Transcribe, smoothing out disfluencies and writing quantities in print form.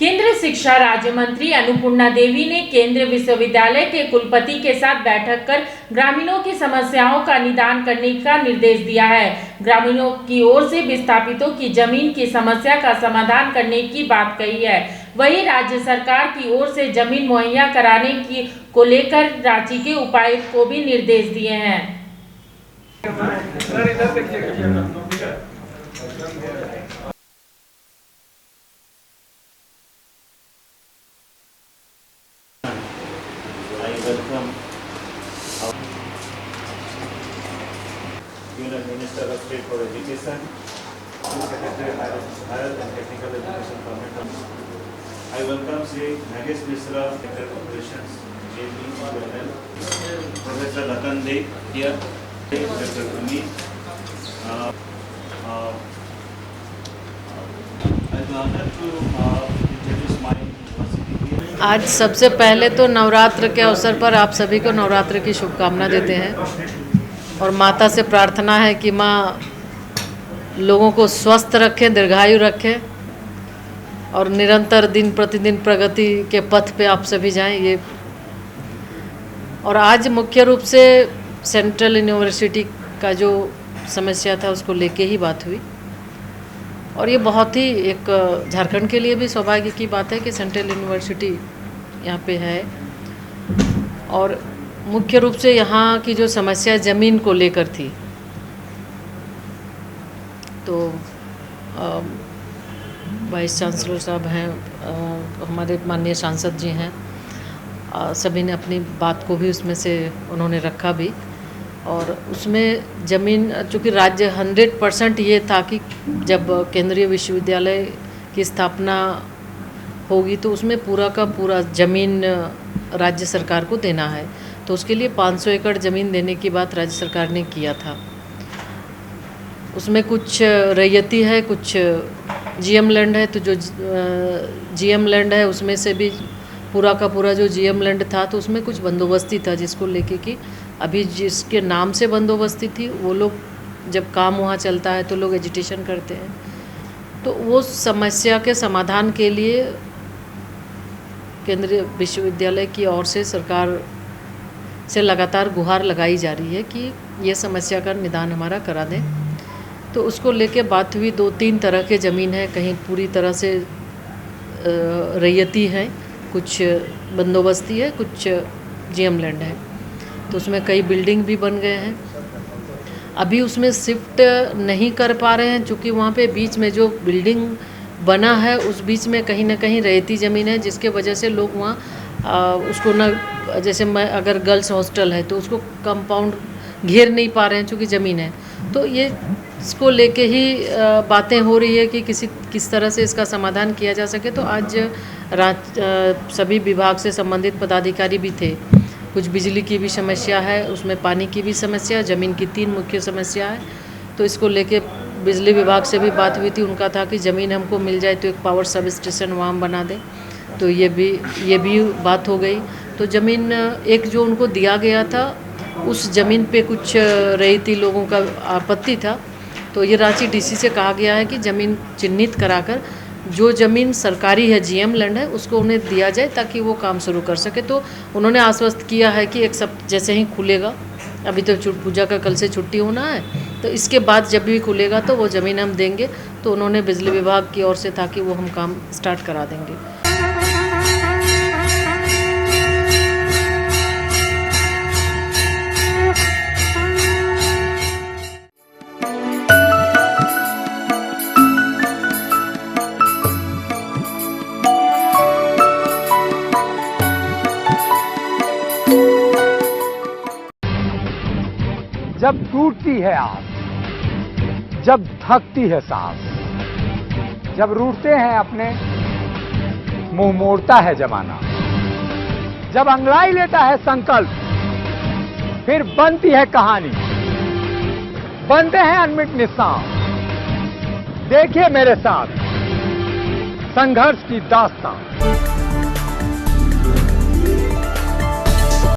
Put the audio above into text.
केंद्रीय शिक्षा राज्य मंत्री अन्नपूर्णा देवी ने केंद्रीय विश्वविद्यालय के कुलपति के साथ बैठक कर ग्रामीणों की समस्याओं का निदान करने का निर्देश दिया है। ग्रामीणों की ओर से विस्थापितों की जमीन की समस्या का समाधान करने की बात कही है। वहीं राज्य सरकार की ओर से जमीन मुहैया कराने की को लेकर रांची के उपायुक्त को भी निर्देश दिए हैं। Welcome Union Minister of State for Education, Secretary Health and Technical Education Government. I welcome Sri Nagesh Mishra, Secretary of Operations, JPUNL, Professor Ratan Dey here, Dr. Ami. I am honored to introduce my university. आज सबसे पहले तो नवरात्र के अवसर पर आप सभी को नवरात्र की शुभकामना देते हैं और माता से प्रार्थना है कि माँ लोगों को स्वस्थ रखे, दीर्घायु रखे और निरंतर दिन प्रतिदिन प्रगति के पथ पे आप सभी जाएं। ये और आज मुख्य रूप से सेंट्रल यूनिवर्सिटी का जो समस्या था उसको लेके ही बात हुई और ये बहुत ही एक झारखंड के लिए भी सौभाग्य की बात है कि सेंट्रल यूनिवर्सिटी यहाँ पे है और मुख्य रूप से यहाँ की जो समस्या ज़मीन को लेकर थी तो वाइस चांसलर साहब हैं, हमारे माननीय सांसद जी हैं, सभी ने अपनी बात को भी उसमें से उन्होंने रखा भी और उसमें ज़मीन चूँकि राज्य 100% ये था कि जब केंद्रीय विश्वविद्यालय की स्थापना होगी तो उसमें पूरा का पूरा ज़मीन राज्य सरकार को देना है, तो उसके लिए 500 एकड़ ज़मीन देने की बात राज्य सरकार ने किया था। उसमें कुछ रैयती है, कुछ जीएम लैंड है, तो जो जीएम लैंड है उसमें से भी पूरा का पूरा जो जीएम लैंड था तो उसमें कुछ बंदोबस्ती था जिसको लेके कि अभी जिसके नाम से बंदोबस्ती थी वो लोग जब काम वहाँ चलता है तो लोग एजिटेशन करते हैं, तो वो समस्या के समाधान के लिए केंद्रीय विश्वविद्यालय की ओर से सरकार से लगातार गुहार लगाई जा रही है कि ये समस्या का निदान हमारा करा दें। तो उसको लेके बात हुई। 2-3 तरह के ज़मीन है, कहीं पूरी तरह से रैयती है, कुछ बंदोबस्ती है, कुछ जीएम लैंड है, तो उसमें कई बिल्डिंग भी बन गए हैं। अभी उसमें शिफ्ट नहीं कर पा रहे हैं क्योंकि वहाँ पे बीच में जो बिल्डिंग बना है उस बीच में कहीं ना कहीं रैयती ज़मीन है, जिसके वजह से लोग वहाँ उसको ना, जैसे मैं अगर गर्ल्स हॉस्टल है तो उसको कंपाउंड घेर नहीं पा रहे हैं क्योंकि ज़मीन है। तो ये इसको लेके ही बातें हो रही है कि किस तरह से इसका समाधान किया जा सके। तो आज सभी विभाग से संबंधित पदाधिकारी भी थे। कुछ बिजली की भी समस्या है, उसमें पानी की भी समस्या, ज़मीन की 3 मुख्य समस्या है। तो इसको लेके बिजली विभाग से भी बात हुई थी। उनका था कि ज़मीन हमको मिल जाए तो एक पावर सब स्टेशन वहाँ बना दें, तो ये भी बात हो गई। तो ज़मीन एक जो उनको दिया गया था उस ज़मीन पे कुछ रैयती लोगों का आपत्ति था, तो ये रांची डीसी से कहा गया है कि ज़मीन चिन्हित कराकर जो ज़मीन सरकारी है, जीएम लैंड है, उसको उन्हें दिया जाए ताकि वो काम शुरू कर सके। तो उन्होंने आश्वस्त किया है कि एक सब जैसे ही खुलेगा, अभी तो पूजा का कल से छुट्टी होना है, तो इसके बाद जब भी खुलेगा तो वो ज़मीन हम देंगे। तो उन्होंने बिजली विभाग की ओर से था कि वो हम काम स्टार्ट करा देंगे। जब टूटती है आस, जब थकती है सांस, जब रूठते हैं अपने, मुंह मोड़ता है जमाना, जब अंगड़ाई लेता है संकल्प, फिर बनती है कहानी, बनते हैं अनमिट निशान। देखिए मेरे साथ संघर्ष की दास्तान।